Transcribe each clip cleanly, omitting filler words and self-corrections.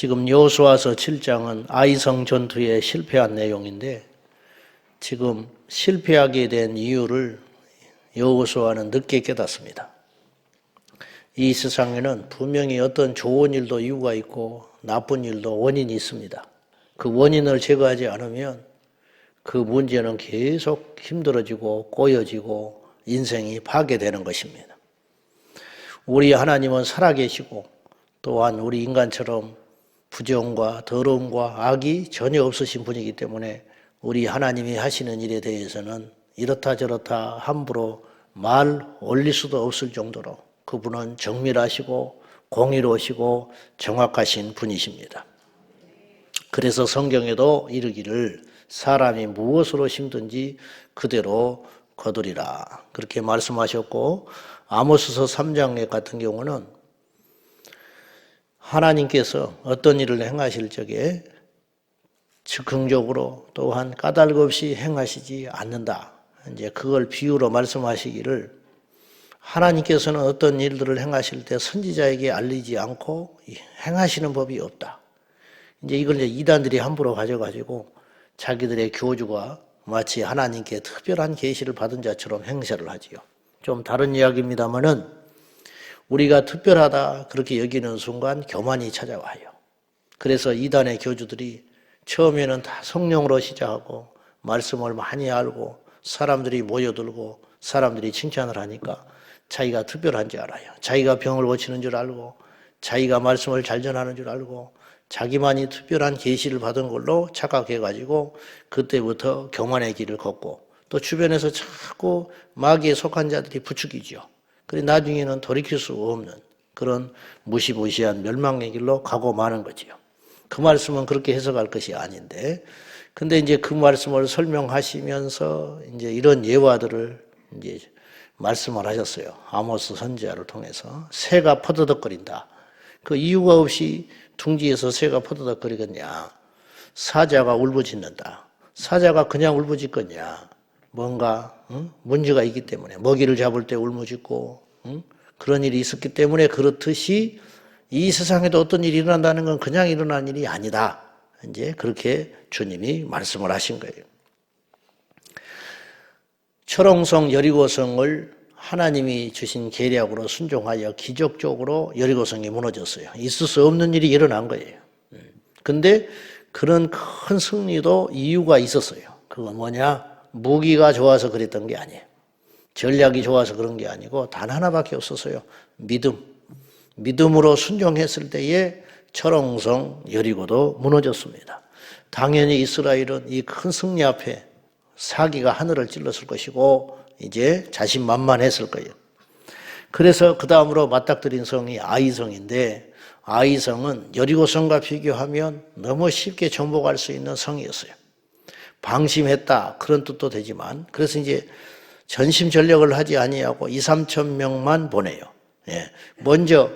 지금 여호수아서 7장은 아이성 전투에 실패한 내용인데 지금 실패하게 된 이유를 여호수아는 늦게 깨닫습니다. 이 세상에는 분명히 어떤 좋은 일도 이유가 있고 나쁜 일도 원인이 있습니다. 그 원인을 제거하지 않으면 그 문제는 계속 힘들어지고 꼬여지고 인생이 파괴되는 것입니다. 우리 하나님은 살아계시고 또한 우리 인간처럼 부정과 더러움과 악이 전혀 없으신 분이기 때문에 우리 하나님이 하시는 일에 대해서는 이렇다 저렇다 함부로 말 올릴 수도 없을 정도로 그분은 정밀하시고 공의로우시고 정확하신 분이십니다. 그래서 성경에도 이르기를 사람이 무엇으로 심든지 그대로 거두리라 그렇게 말씀하셨고, 아모스서 3장 같은 경우는 하나님께서 어떤 일을 행하실 적에 즉흥적으로 또한 까닭 없이 행하시지 않는다. 이제 그걸 비유로 말씀하시기를 하나님께서는 어떤 일들을 행하실 때 선지자에게 알리지 않고 행하시는 법이 없다. 이제 이걸 이제 이단들이 함부로 가져가지고 자기들의 교주가 마치 하나님께 특별한 계시를 받은 자처럼 행세를 하지요. 좀 다른 이야기입니다만은 우리가 특별하다 그렇게 여기는 순간 교만이 찾아와요. 그래서 이단의 교주들이 처음에는 다 성령으로 시작하고 말씀을 많이 알고 사람들이 모여들고 사람들이 칭찬을 하니까 자기가 특별한 줄 알아요. 자기가 병을 고치는 줄 알고 자기가 말씀을 잘 전하는 줄 알고 자기만이 특별한 계시를 받은 걸로 착각해가지고 그때부터 교만의 길을 걷고 또 주변에서 자꾸 마귀에 속한 자들이 부추기죠. 그래 나중에는 돌이킬 수 없는 그런 무시무시한 멸망의 길로 가고 마는 거지요. 그 말씀은 그렇게 해석할 것이 아닌데, 근데 이제 그 말씀을 설명하시면서 이제 이런 예화들을 이제 말씀을 하셨어요. 아모스 선지자를 통해서 새가 퍼더덕거린다. 그 이유가 없이 둥지에서 새가 퍼더덕거리겠냐? 사자가 울부짖는다. 사자가 그냥 울부짖겠냐? 뭔가 문제가 있기 때문에 먹이를 잡을 때 울부짖고 그런 일이 있었기 때문에 그렇듯이 이 세상에도 어떤 일이 일어난다는 건 그냥 일어난 일이 아니다. 이제 그렇게 주님이 말씀을 하신 거예요. 철옹성 여리고성을 하나님이 주신 계략으로 순종하여 기적적으로 여리고성이 무너졌어요. 있을 수 없는 일이 일어난 거예요. 근데 그런 큰 승리도 이유가 있었어요. 그건 뭐냐? 무기가 좋아서 그랬던 게 아니에요. 전략이 좋아서 그런 게 아니고 단 하나밖에 없었어요. 믿음. 믿음으로 순종했을 때에 철옹성 여리고도 무너졌습니다. 당연히 이스라엘은 이 큰 승리 앞에 사기가 하늘을 찔렀을 것이고 이제 자신만만했을 거예요. 그래서 그 다음으로 맞닥뜨린 성이 아이성인데 아이성은 여리고성과 비교하면 너무 쉽게 정복할 수 있는 성이었어요. 방심했다 그런 뜻도 되지만 그래서 이제 전심전력을 하지 아니하고 2-3천 명만 보내요. 먼저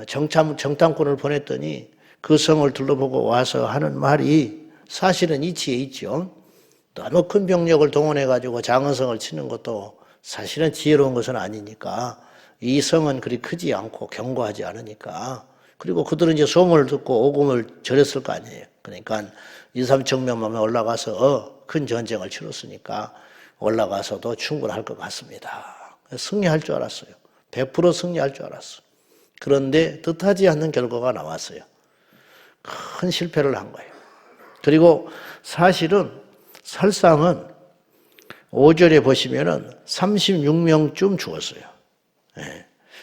정탐꾼을 보냈더니 그 성을 둘러보고 와서 하는 말이 사실은 이치에 있죠. 너무 큰 병력을 동원해가지고 장언성을 치는 것도 사실은 지혜로운 것은 아니니까 이 성은 그리 크지 않고 견고하지 않으니까 그리고 그들은 이제 소문을 듣고 오금을 절였을 거 아니에요. 그러니까 2-3천 명만 올라가서 큰 전쟁을 치렀으니까 올라가서도 충분할 것 같습니다. 승리할 줄 알았어요. 100% 승리할 줄 알았어요. 그런데 뜻하지 않는 결과가 나왔어요. 큰 실패를 한 거예요. 그리고 사실은 살상은 5절에 보시면은 36명쯤 죽었어요.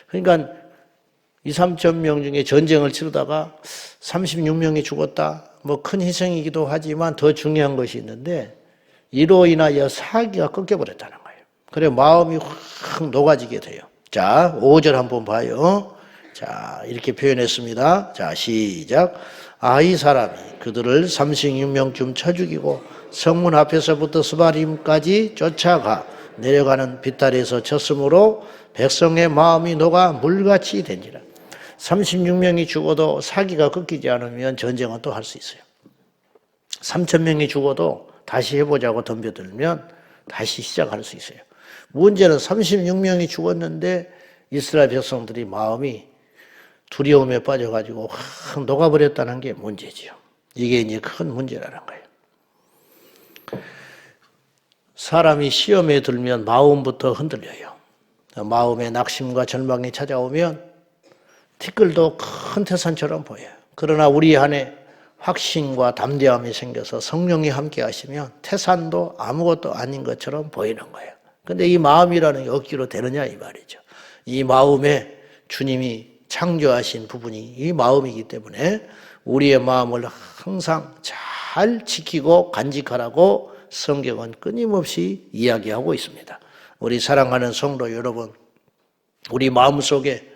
그러니까 2-3천 명 중에 전쟁을 치르다가 36명이 죽었다. 뭐 큰 희생이기도 하지만 더 중요한 것이 있는데 이로 인하여 사기가 꺾여버렸다는 거예요. 그래 마음이 확 녹아지게 돼요. 자, 5절 한번 봐요. 자, 이렇게 표현했습니다. 자, 시작. 아이 사람이 그들을 36명쯤 쳐 죽이고 성문 앞에서부터 스바림까지 쫓아가 내려가는 비탈에서 쳤으므로 백성의 마음이 녹아 물같이 된지라. 36명이 죽어도 사기가 꺾이지 않으면 전쟁은 또 할 수 있어요. 3,000명이 죽어도 다시 해보자고 덤벼들면 다시 시작할 수 있어요. 문제는 36명이 죽었는데 이스라엘 백성들이 마음이 두려움에 빠져가지고 확 녹아버렸다는 게 문제지요. 이게 이제 큰 문제라는 거예요. 사람이 시험에 들면 마음부터 흔들려요. 마음에 낙심과 절망이 찾아오면 티끌도 큰 태산처럼 보여요. 그러나 우리 안에 확신과 담대함이 생겨서 성령이 함께 하시면 태산도 아무것도 아닌 것처럼 보이는 거예요. 근데 이 마음이라는 게 억지로 되느냐 이 말이죠. 이 마음에 주님이 창조하신 부분이 이 마음이기 때문에 우리의 마음을 항상 잘 지키고 간직하라고 성경은 끊임없이 이야기하고 있습니다. 우리 사랑하는 성도 여러분, 우리 마음속에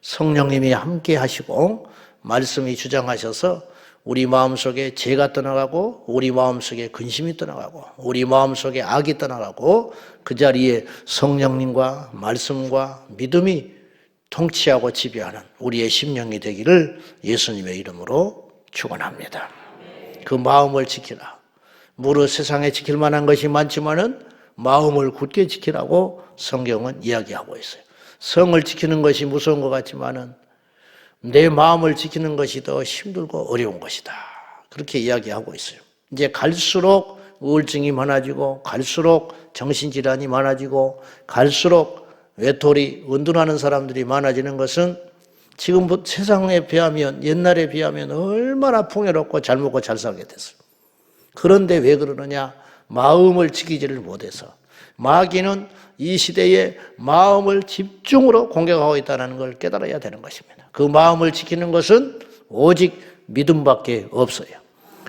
성령님이 함께 하시고 말씀이 주장하셔서 우리 마음속에 죄가 떠나가고 우리 마음속에 근심이 떠나가고 우리 마음속에 악이 떠나가고 그 자리에 성령님과 말씀과 믿음이 통치하고 지배하는 우리의 심령이 되기를 예수님의 이름으로 축원합니다. 그 마음을 지키라. 무릇 세상에 지킬 만한 것이 많지만은 마음을 굳게 지키라고 성경은 이야기하고 있어요. 성을 지키는 것이 무서운 것 같지만은 내 마음을 지키는 것이 더 힘들고 어려운 것이다. 그렇게 이야기하고 있어요. 이제 갈수록 우울증이 많아지고 갈수록 정신질환이 많아지고 갈수록 외톨이 은둔하는 사람들이 많아지는 것은 지금 세상에 비하면 옛날에 비하면 얼마나 풍요롭고 잘 먹고 잘 살게 됐어요. 그런데 왜 그러느냐? 마음을 지키지를 못해서 마귀는 이 시대에 마음을 집중으로 공격하고 있다는 걸 깨달아야 되는 것입니다. 그 마음을 지키는 것은 오직 믿음밖에 없어요.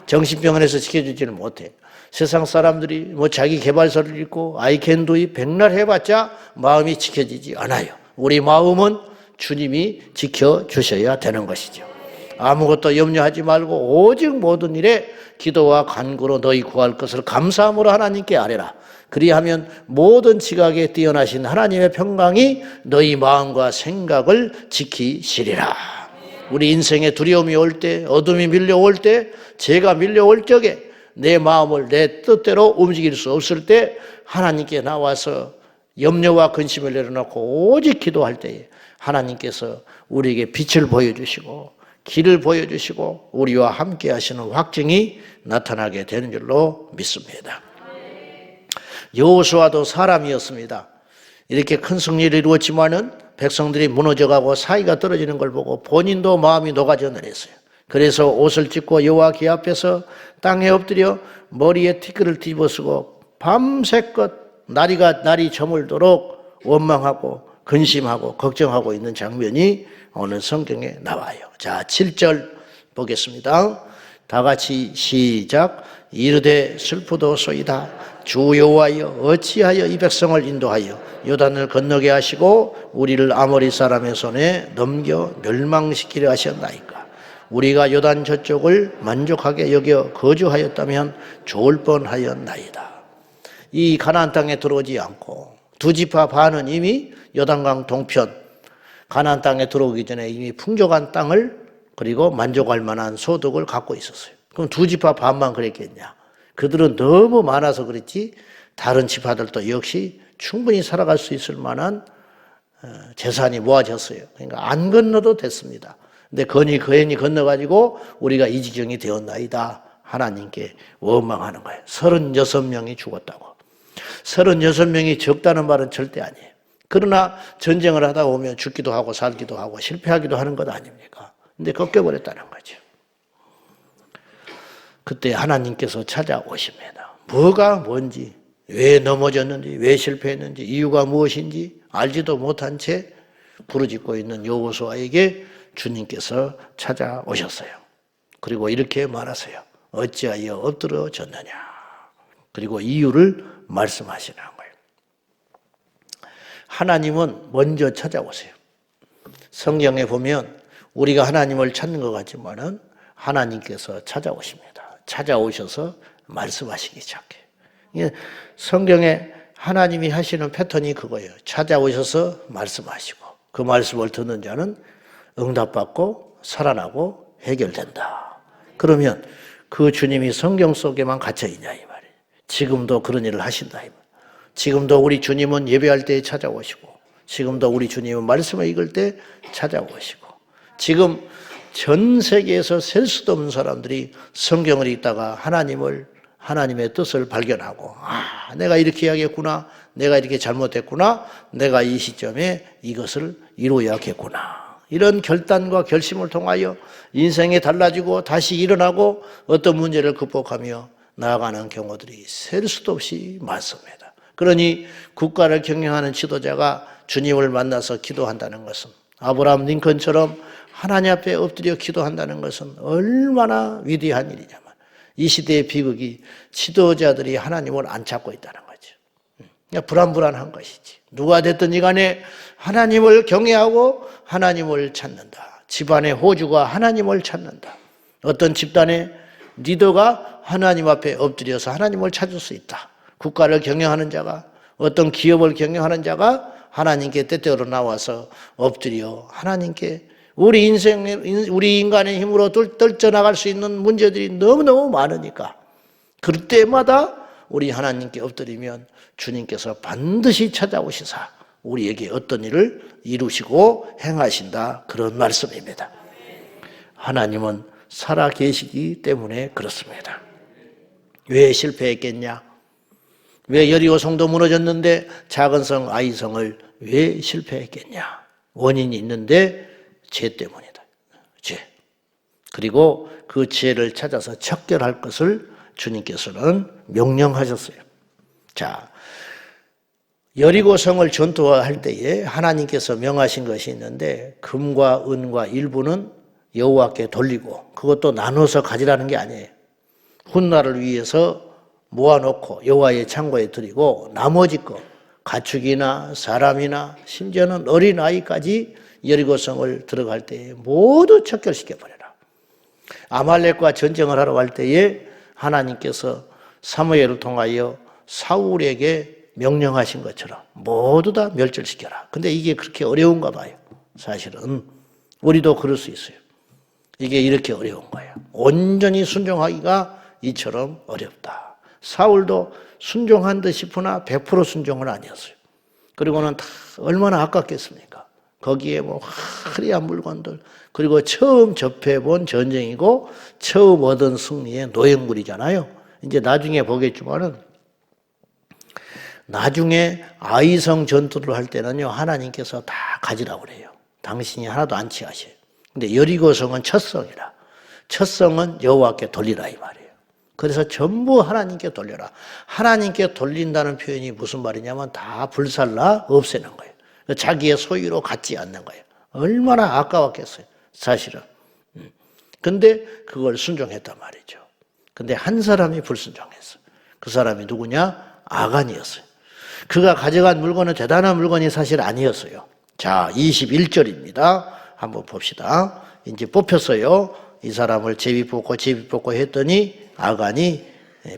정신병원에서 지켜주지는 못해. 세상 사람들이 뭐 자기 개발서를 읽고 아이캔도이 백날 해봤자 마음이 지켜지지 않아요. 우리 마음은 주님이 지켜주셔야 되는 것이죠. 아무것도 염려하지 말고 오직 모든 일에 기도와 간구로 너희 구할 것을 감사함으로 하나님께 아뢰라. 그리하면 모든 지각에 뛰어나신 하나님의 평강이 너희 마음과 생각을 지키시리라. 우리 인생에 두려움이 올 때, 어둠이 밀려올 때, 죄가 밀려올 적에 내 마음을 내 뜻대로 움직일 수 없을 때 하나님께 나와서 염려와 근심을 내려놓고 오직 기도할 때에 하나님께서 우리에게 빛을 보여주시고 길을 보여주시고 우리와 함께 하시는 확증이 나타나게 되는 줄로 믿습니다. 여호수아도 사람이었습니다. 이렇게 큰 승리를 이루었지만은 백성들이 무너져가고 사이가 떨어지는 걸 보고 본인도 마음이 녹아져 내렸어요. 그래서 옷을 찢고 여호와 궤 앞에서 땅에 엎드려 머리에 티끌을 뒤집어쓰고 밤새껏 날이 저물도록 원망하고 근심하고 걱정하고 있는 장면이 오늘 성경에 나와요. 자, 7절 보겠습니다. 다 같이 시작. 이르되 슬프도소이다. 주 여호와여 어찌하여 이 백성을 인도하여 요단을 건너게 하시고 우리를 아모리 사람의 손에 넘겨 멸망시키려 하셨나이까. 우리가 요단 저쪽을 만족하게 여겨 거주하였다면 좋을 뻔하였나이다. 이 가나안 땅에 들어오지 않고 두 지파 반은 이미 요단강 동편 가나안 땅에 들어오기 전에 이미 풍족한 땅을 그리고 만족할 만한 소득을 갖고 있었어요. 그럼 두 지파 반만 그랬겠냐? 그들은 너무 많아서 그랬지 다른 지파들도 역시 충분히 살아갈 수 있을 만한 재산이 모아졌어요. 그러니까 안 건너도 됐습니다. 근데 괜히 건너가지고 우리가 이 지경이 되었나이다. 하나님께 원망하는 거예요. 36명이 죽었다고. 36명이 적다는 말은 절대 아니에요. 그러나 전쟁을 하다 보면 죽기도 하고 살기도 하고 실패하기도 하는 것 아닙니까? 근데 꺾여버렸다는 거죠. 그때 하나님께서 찾아오십니다. 뭐가 뭔지, 왜 넘어졌는지, 왜 실패했는지, 이유가 무엇인지 알지도 못한 채 부르짖고 있는 여호수아에게 주님께서 찾아오셨어요. 그리고 이렇게 말하세요. 어찌하여 엎드러졌느냐. 그리고 이유를 말씀하시는 거예요. 하나님은 먼저 찾아오세요. 성경에 보면 우리가 하나님을 찾는 것 같지만은 하나님께서 찾아오십니다. 찾아오셔서 말씀하시기 시작해요. 성경에 하나님이 하시는 패턴이 그거예요. 찾아오셔서 말씀하시고 그 말씀을 듣는 자는 응답받고 살아나고 해결된다. 그러면 그 주님이 성경 속에만 갇혀있냐 이 말이에요. 지금도 그런 일을 하신다 이 말이에요. 지금도 우리 주님은 예배할 때 찾아오시고 지금도 우리 주님은 말씀을 읽을 때 찾아오시고 지금 전 세계에서 셀 수도 없는 사람들이 성경을 읽다가 하나님의 뜻을 발견하고, 내가 이렇게 해야겠구나, 내가 이렇게 잘못했구나, 내가 이 시점에 이것을 이루어야겠구나, 이런 결단과 결심을 통하여 인생이 달라지고 다시 일어나고 어떤 문제를 극복하며 나아가는 경우들이 셀 수도 없이 많습니다. 그러니 국가를 경영하는 지도자가 주님을 만나서 기도한다는 것은, 아브라함 링컨처럼 하나님 앞에 엎드려 기도한다는 것은 얼마나 위대한 일이냐면, 이 시대의 비극이 지도자들이 하나님을 안 찾고 있다는 거죠. 그러니까 불안불안한 것이지. 누가 됐든지 간에 하나님을 경외하고 하나님을 찾는다. 집안의 호주가 하나님을 찾는다. 어떤 집단의 리더가 하나님 앞에 엎드려서 하나님을 찾을 수 있다. 국가를 경영하는 자가, 어떤 기업을 경영하는 자가 하나님께 때때로 나와서 엎드려 하나님께, 우리 인간의 힘으로 떨쳐나갈 수 있는 문제들이 너무너무 많으니까 그럴 때마다 우리 하나님께 엎드리면 주님께서 반드시 찾아오시사 우리에게 어떤 일을 이루시고 행하신다, 그런 말씀입니다. 하나님은 살아 계시기 때문에 그렇습니다. 왜 실패했겠냐? 왜 여리고 성도 무너졌는데 작은 성 아이성을 왜 실패했겠냐? 원인이 있는데 죄 때문이다. 죄. 그리고 그 죄를 찾아서 척결할 것을 주님께서는 명령하셨어요. 자, 여리고 성을 전투할 때에 하나님께서 명하신 것이 있는데, 금과 은과 일부는 여호와께 돌리고, 그것도 나눠서 가지라는 게 아니에요. 훗날을 위해서 모아놓고 여호와의 창고에 드리고, 나머지 거 가축이나 사람이나 심지어는 어린아이까지 여리고성을 들어갈 때에 모두 척결시켜버려라. 아말렉과 전쟁을 하러 갈 때에 하나님께서 사무엘을 통하여 사울에게 명령하신 것처럼 모두 다 멸절시켜라. 근데 이게 그렇게 어려운가 봐요. 사실은 우리도 그럴 수 있어요. 이게 이렇게 어려운 거예요. 온전히 순종하기가 이처럼 어렵다. 사울도 순종한 듯 싶으나 100% 순종은 아니었어요. 그리고는 다 얼마나 아깝겠습니까? 거기에 뭐 화려한 물건들, 그리고 처음 접해본 전쟁이고 처음 얻은 승리의 노획물이잖아요. 이제 나중에 보겠지만은, 나중에 아이성 전투를 할 때는요, 하나님께서 다 가지라고 그래요. 당신이 하나도 안 취하셔요. 근데 여리고성은 첫 성이라, 첫 성은 여호와께 돌리라 이 말이에요. 그래서 전부 하나님께 돌려라. 하나님께 돌린다는 표현이 무슨 말이냐면 다 불살라 없애는 거예요. 자기의 소유로 갖지 않는 거예요. 얼마나 아까웠겠어요, 사실은. 근데 그걸 순종했단 말이죠. 근데 한 사람이 불순종했어요. 그 사람이 누구냐? 아간이었어요. 그가 가져간 물건은 대단한 물건이 사실 아니었어요. 자, 21절입니다. 한번 봅시다. 이제 뽑혔어요. 이 사람을 제비 뽑고 했더니 아간이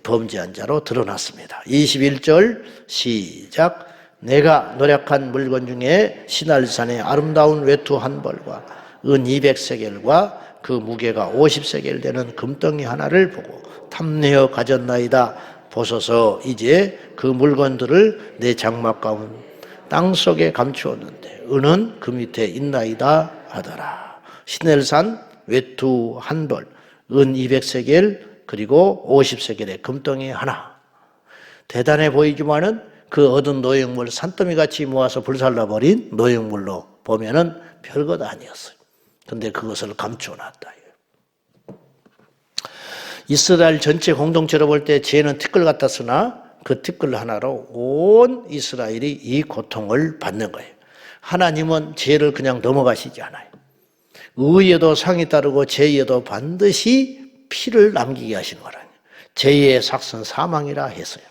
범죄한 자로 드러났습니다. 21절 시작. 내가 노력한 물건 중에 시날산의 아름다운 외투 한 벌과 은 200세겔과 그 무게가 50세겔 되는 금덩이 하나를 보고 탐내어 가졌나이다. 보소서, 이제 그 물건들을 내 장막 가운 땅 속에 감추었는데 은은 그 밑에 있나이다 하더라. 시넬산 외투 한 벌, 은 200세겔, 그리고 50세겔의 금덩이 하나. 대단해 보이지만은 그 얻은 노획물 산더미같이 모아서 불살라버린 노획물로 보면은 별것 아니었어요. 근데 그것을 감춰놨다. 이스라엘 전체 공동체로 볼 때 죄는 티끌 같았으나 그 티끌 하나로 온 이스라엘이 이 고통을 받는 거예요. 하나님은 죄를 그냥 넘어가시지 않아요. 의에도 상이 따르고 죄에도 반드시 피를 남기게 하시는 거라요. 죄의 삭선 사망이라 했어요.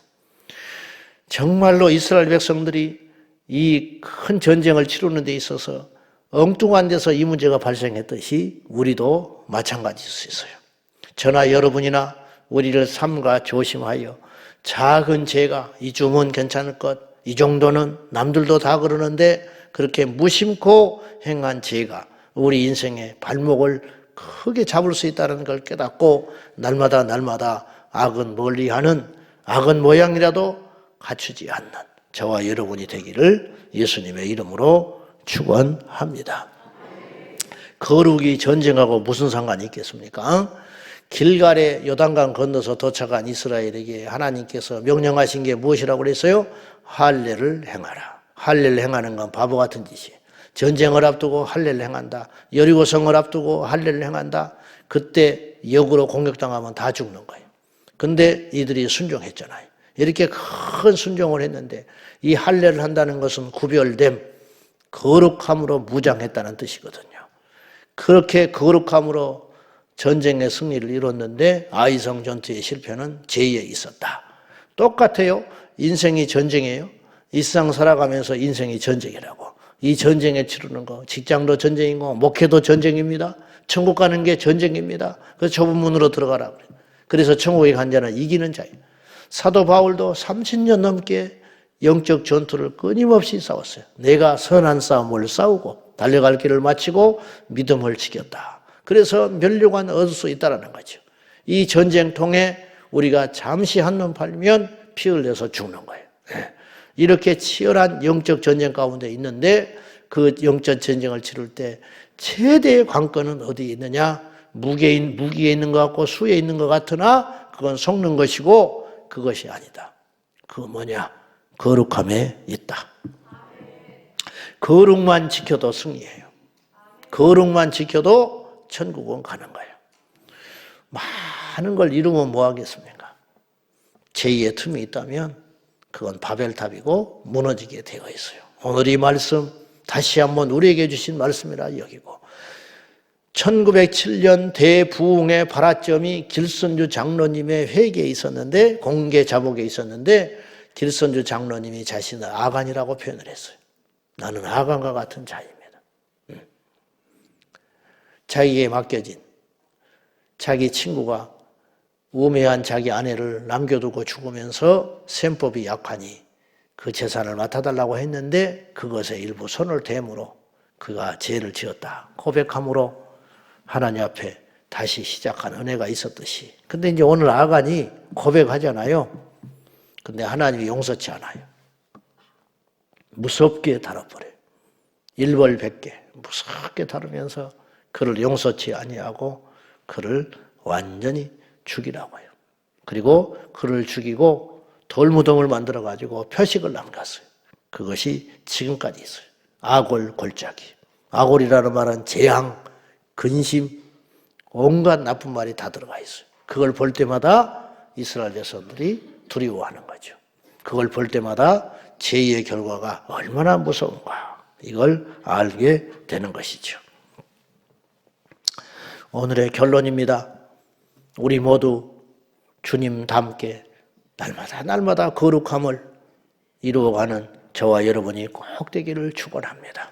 정말로 이스라엘 백성들이 이 큰 전쟁을 치르는 데 있어서 엉뚱한 데서 이 문제가 발생했듯이 우리도 마찬가지일 수 있어요. 저나 여러분이나 우리를 삼가 조심하여 작은 죄가 이 쯤은 괜찮을 것, 이 정도는 남들도 다 그러는데 그렇게 무심코 행한 죄가 우리 인생의 발목을 크게 잡을 수 있다는 걸 깨닫고 날마다 악은 멀리하는, 악은 모양이라도 갖추지 않는 저와 여러분이 되기를 예수님의 이름으로 축원합니다. 거룩이 전쟁하고 무슨 상관이 있겠습니까? 길갈에 요단강 건너서 도착한 이스라엘에게 하나님께서 명령하신 게 무엇이라고 그랬어요? 할례를 행하라. 할례를 행하는 건 바보 같은 짓이에요. 전쟁을 앞두고 할례를 행한다. 여리고성을 앞두고 할례를 행한다. 그때 역으로 공격당하면 다 죽는 거예요. 근데 이들이 순종했잖아요. 이렇게 큰 순종을 했는데 이 할례를 한다는 것은 구별됨, 거룩함으로 무장했다는 뜻이거든요. 그렇게 거룩함으로 전쟁의 승리를 이뤘는데 아이성 전투의 실패는 제2에 있었다. 똑같아요. 인생이 전쟁이에요. 일상 살아가면서 인생이 전쟁이라고. 이 전쟁에 치르는 거, 직장도 전쟁이고 목회도 전쟁입니다. 천국 가는 게 전쟁입니다. 그래서 좁은 문으로 들어가라 그래요. 그래서 천국에 간 자는 이기는 자예요. 사도 바울도 30년 넘게 영적 전투를 끊임없이 싸웠어요. 내가 선한 싸움을 싸우고 달려갈 길을 마치고 믿음을 지켰다. 그래서 면류관 얻을 수 있다는 거죠. 이 전쟁통에 우리가 잠시 한눈 팔면 피 흘려서 죽는 거예요. 이렇게 치열한 영적 전쟁 가운데 있는데 그 영적 전쟁을 치를 때 최대의 관건은 어디에 있느냐? 무기에 있는 것 같고 수에 있는 것 같으나 그건 속는 것이고 그것이 아니다. 그거 뭐냐? 거룩함에 있다. 거룩만 지켜도 승리해요. 거룩만 지켜도 천국은 가는 거예요. 많은 걸 이루면 뭐 하겠습니까? 제2의 틈이 있다면 그건 바벨탑이고 무너지게 되어 있어요. 오늘 이 말씀 다시 한번 우리에게 주신 말씀이라 여기고 1907년 대부흥의 발화점이 길선주 장로님의 회개에 있었는데 공개 자복에 있었는데 길선주 장로님이 자신을 아간이라고 표현을 했어요. 나는 아간과 같은 자입니다. 자기에게 맡겨진 자기 친구가 우매한 자기 아내를 남겨두고 죽으면서 셈법이 약하니 그 재산을 맡아달라고 했는데 그것에 일부 손을 대므로 그가 죄를 지었다. 고백함으로 하나님 앞에 다시 시작한 은혜가 있었듯이. 근데 이제 오늘 아간이 고백하잖아요. 근데 하나님이 용서치 않아요. 무섭게 다뤄버려요. 일벌백계 무섭게 다루면서 그를 용서치 아니하고 그를 완전히 죽이라고 해요. 그리고 그를 죽이고 돌무덤을 만들어가지고 표식을 남겼어요. 그것이 지금까지 있어요. 아골 골짜기. 아골이라는 말은 재앙, 근심, 온갖 나쁜 말이 다 들어가 있어요. 그걸 볼 때마다 이스라엘 백성들이 두려워하는 거죠. 그걸 볼 때마다 제2의 결과가 얼마나 무서운가 이걸 알게 되는 것이죠. 오늘의 결론입니다. 우리 모두 주님 닮게 날마다 거룩함을 이루어가는 저와 여러분이 꼭 되기를 축원합니다.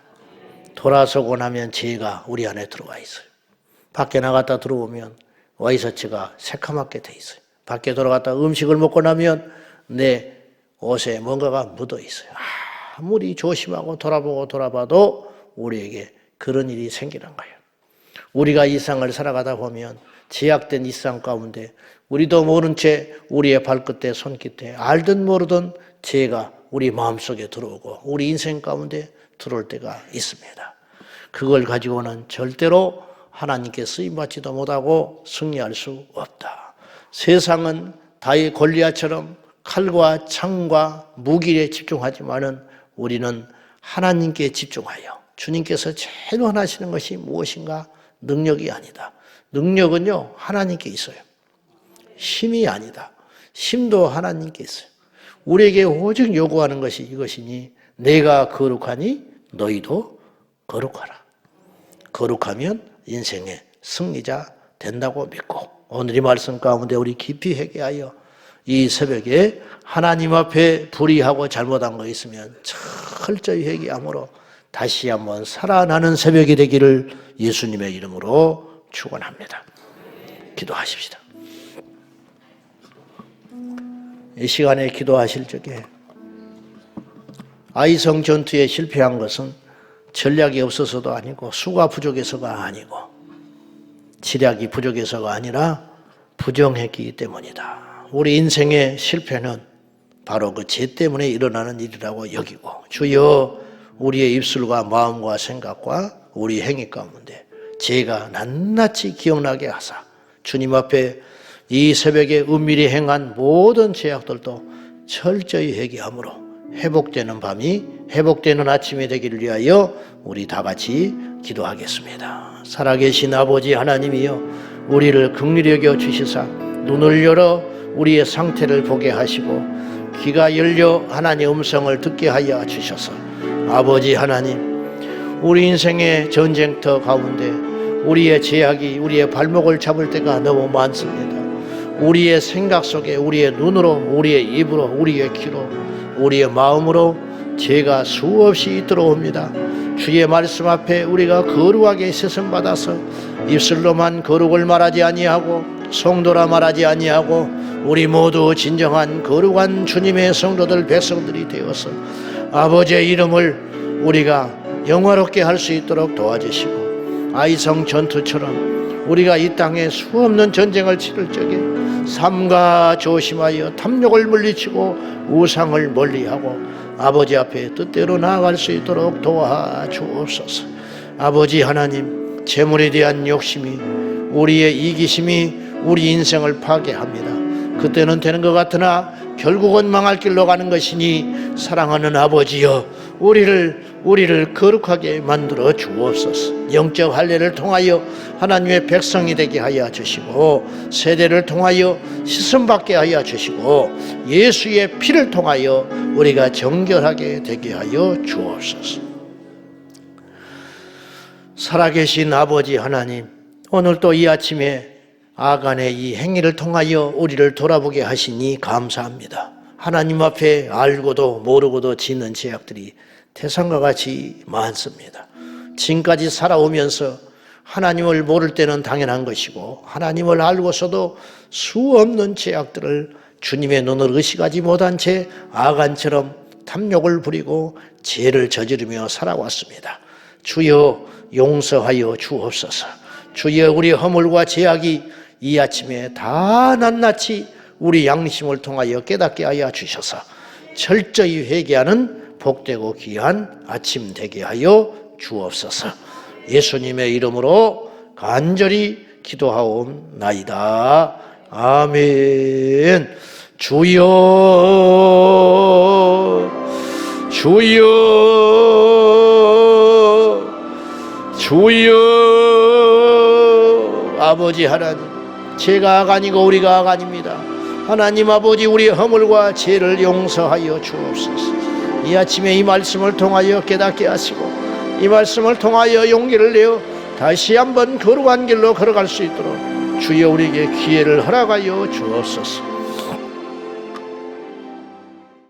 돌아서고 나면 죄가 우리 안에 들어와 있어요. 밖에 나갔다 들어오면 와이셔츠가 새카맣게 돼 있어요. 밖에 돌아갔다 음식을 먹고 나면 내 옷에 뭔가가 묻어 있어요. 아무리 조심하고 돌아봐도 우리에게 그런 일이 생기는 거예요. 우리가 일상을 살아가다 보면 제약된 일상 가운데 우리도 모른 채 우리의 발끝에 손끝에 알든 모르든 죄가 우리 마음속에 들어오고 우리 인생 가운데 들어올 때가 있습니다. 그걸 가지고는 절대로 하나님께 쓰임받지도 못하고 승리할 수 없다. 세상은 다윗 골리앗처럼 칼과 창과 무기에 집중하지만은 우리는 하나님께 집중하여 주님께서 제일 원하시는 것이 무엇인가? 능력이 아니다. 능력은요 하나님께 있어요. 힘이 아니다. 힘도 하나님께 있어요. 우리에게 오직 요구하는 것이 이것이니 내가 거룩하니 너희도 거룩하라. 거룩하면 인생의 승리자 된다고 믿고 오늘 이 말씀 가운데 우리 깊이 회개하여 이 새벽에 하나님 앞에 불의하고 잘못한 거 있으면 철저히 회개함으로 다시 한번 살아나는 새벽이 되기를 예수님의 이름으로 축원합니다. 기도하십시다. 이 시간에 기도하실 적에 아이성 전투에 실패한 것은 전략이 없어서도 아니고 수가 부족해서가 아니고 지략이 부족해서가 아니라 부정했기 때문이다. 우리 인생의 실패는 바로 그 죄 때문에 일어나는 일이라고 여기고 주여 우리의 입술과 마음과 생각과 우리 행위 가운데 죄가 낱낱이 기억나게 하사 주님 앞에 이 새벽에 은밀히 행한 모든 죄악들도 철저히 회개함으로 회복되는 밤이 회복되는 아침이 되기를 위하여 우리 다 같이 기도하겠습니다. 살아계신 아버지 하나님이여, 우리를 긍휼히 여겨 주시사 눈을 열어 우리의 상태를 보게 하시고 귀가 열려 하나님의 음성을 듣게 하여 주셔서 아버지 하나님, 우리 인생의 전쟁터 가운데 우리의 죄악이 우리의 발목을 잡을 때가 너무 많습니다. 우리의 생각 속에 우리의 눈으로, 우리의 입으로, 우리의 귀로, 우리의 마음으로 죄가 수없이 들어옵니다. 주의 말씀 앞에 우리가 거룩하게 세선받아서 입술로만 거룩을 말하지 아니하고 성도라 말하지 아니하고 우리 모두 진정한 거룩한 주님의 성도들 백성들이 되어서 아버지의 이름을 우리가 영화롭게 할 수 있도록 도와주시고, 아이성 전투처럼 우리가 이 땅에 수없는 전쟁을 치를 적에 삼가 조심하여 탐욕을 물리치고 우상을 멀리하고 아버지 앞에 뜻대로 나아갈 수 있도록 도와주옵소서. 아버지 하나님, 재물에 대한 욕심이, 우리의 이기심이 우리 인생을 파괴합니다. 그때는 되는 것 같으나 결국은 망할 길로 가는 것이니 사랑하는 아버지여, 우리를 거룩하게 만들어 주옵소서. 영적 할례를 통하여 하나님의 백성이 되게 하여 주시고, 세례를 통하여 씻음받게 하여 주시고, 예수의 피를 통하여 우리가 정결하게 되게 하여 주옵소서. 살아계신 아버지 하나님, 오늘 또 이 아침에 아간의 이 행위를 통하여 우리를 돌아보게 하시니 감사합니다. 하나님 앞에 알고도 모르고도 짓는 죄악들이 태산과 같이 많습니다. 지금까지 살아오면서 하나님을 모를 때는 당연한 것이고, 하나님을 알고서도 수없는 죄악들을 주님의 눈을 의식하지 못한 채 아간처럼 탐욕을 부리고 죄를 저지르며 살아왔습니다. 주여 용서하여 주옵소서. 주여 우리 허물과 죄악이 이 아침에 다 낱낱이 우리 양심을 통하여 깨닫게 하여 주셔서 철저히 회개하는 복되고 귀한 아침 되게 하여 주옵소서. 예수님의 이름으로 간절히 기도하옵나이다. 아멘. 주여 주여 주여. 아버지 하나님, 죄가 아간이고 우리가 아간입니다. 하나님 아버지, 우리의 허물과 죄를 용서하여 주옵소서. 이 아침에 이 말씀을 통하여 깨닫게 하시고, 이 말씀을 통하여 용기를 내어 다시 한번 거룩한 길로 걸어갈 수 있도록 주여 우리에게 기회를 허락하여 주옵소서.